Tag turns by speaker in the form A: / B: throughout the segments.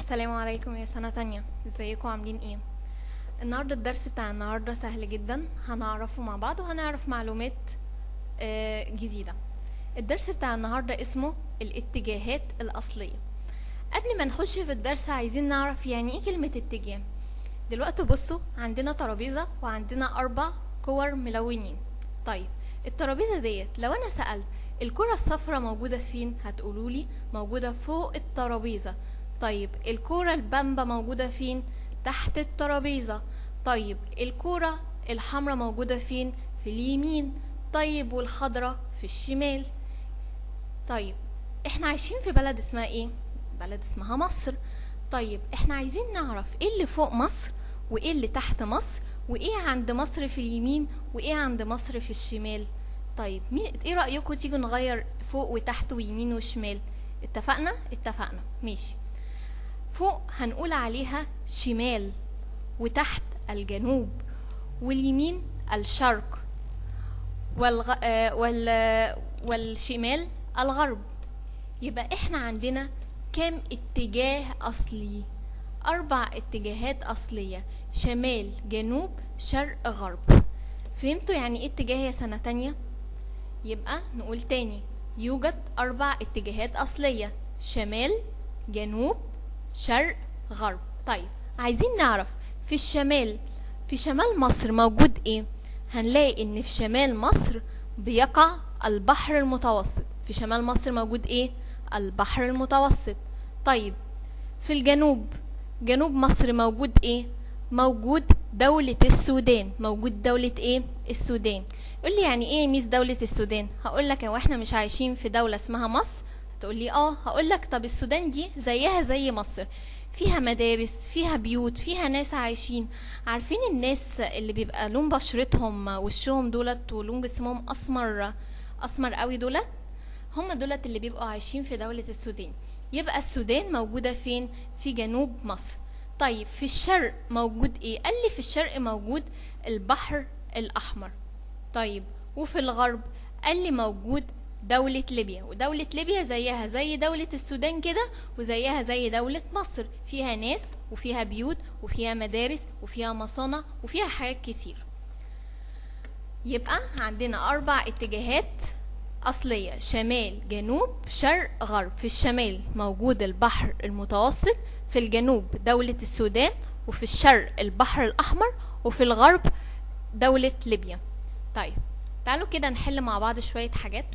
A: السلام عليكم يا سنة تانية، ازيكم عاملين ايه؟ النهاردة الدرس بتاع النهاردة سهل جدا، هنعرفه مع بعض وهنعرف معلومات جديدة. الدرس بتاع النهاردة اسمه الاتجاهات الأصلية. قبل ما نخش في الدرس عايزين نعرف يعني ايه كلمة اتجاه. دلوقتي بصوا، عندنا ترابيزة وعندنا 4 كور ملونين. طيب الترابيزة ديت لو انا سألت الكرة الصفراء موجودة فين، هتقولولي موجودة فوق الترابيزة. طيب الكرة البامبا موجودة فين؟ تحت الترابيزة. طيب الكرة الحمراء موجودة فين؟ في اليمين. طيب والخضراء في الشمال. طيب احنا عايشين في بلد اسمها ايه؟ بلد اسمها مصر. طيب احنا عايزين نعرف ايه اللي فوق مصر وايه اللي تحت مصر وايه عند مصر في اليمين وايه عند مصر في الشمال. طيب ايه رأيكم تيجوا نغير فوق وتحت ويمين وشمال؟ اتفقنا؟ اتفقنا، ماشي. فوق هنقول عليها شمال، وتحت الجنوب، واليمين الشرق، والشمال الغرب. يبقى احنا عندنا كام اتجاه اصلي؟ 4 اتجاهات اصلية: شمال، جنوب، شرق، غرب. فهمتوا يعني ايه اتجاه يا سنة تانية؟ يبقى نقول تاني، يوجد 4 اتجاهات اصلية: شمال، جنوب، شرق، غرب. طيب عايزين نعرف في الشمال، في شمال مصر موجود ايه؟ هنلاقي ان في شمال مصر بيقع البحر المتوسط. في شمال مصر موجود ايه؟ البحر المتوسط. طيب في الجنوب، جنوب مصر موجود ايه؟ موجود دولة السودان. موجود دولة ايه؟ السودان. يقول لي يعني ايه ميس دولة السودان؟ هقول لك هو احنا مش عايشين في دولة اسمها مصر؟ تقول لي اه. هقول لك طب السودان دي زيها زي مصر، فيها مدارس، فيها بيوت، فيها ناس عايشين. عارفين الناس اللي بيبقى لون بشرتهم وشهم دولت ولون جسمهم اسمر قوي دولت؟ هم دولت اللي بيبقوا عايشين في دولة السودان. يبقى السودان موجودة فين؟ في جنوب مصر. طيب في الشرق موجود ايه؟ قال لي في الشرق موجود البحر الأحمر. طيب وفي الغرب قال لي موجود دولة ليبيا، ودولة ليبيا زيها زي دولة السودان كده، وزيها زي دولة مصر، فيها ناس وفيها بيوت وفيها مدارس وفيها مصانع وفيها حاجات كتير. يبقى عندنا 4 اتجاهات أصلية: شمال، جنوب، شرق، غرب. في الشمال موجود البحر المتوسط، في الجنوب دولة السودان، وفي الشرق البحر الأحمر، وفي الغرب دولة ليبيا. طيب تعالوا كده نحل مع بعض شوية حاجات.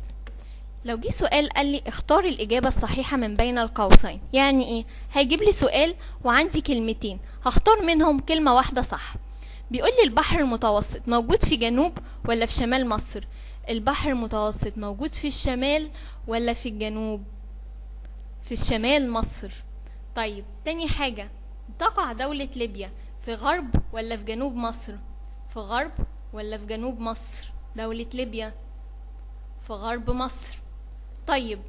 A: لو جه سؤال قال لي اختار الإجابة الصحيحة من بين القوسين، يعني ايه؟ هيجيب لي سؤال وعندي كلمتين، هختار منهم كلمة واحدة صح. بيقول لي البحر المتوسط موجود في جنوب ولا في شمال مصر؟ البحر المتوسط موجود في الشمال ولا في الجنوب؟ في الشمال مصر. طيب تاني حاجة، تقع دولة ليبيا في غرب ولا في جنوب مصر؟ في غرب ولا في جنوب مصر؟ دولة ليبيا في غرب مصر. طيب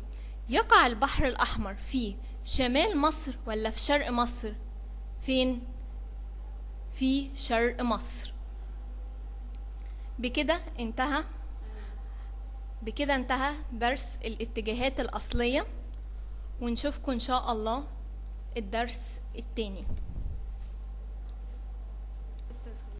A: يقع البحر الأحمر في شمال مصر ولا في شرق مصر؟ فين؟ في شرق مصر. بكده انتهى درس الاتجاهات الأصلية، ونشوفكم إن شاء الله الدرس التاني.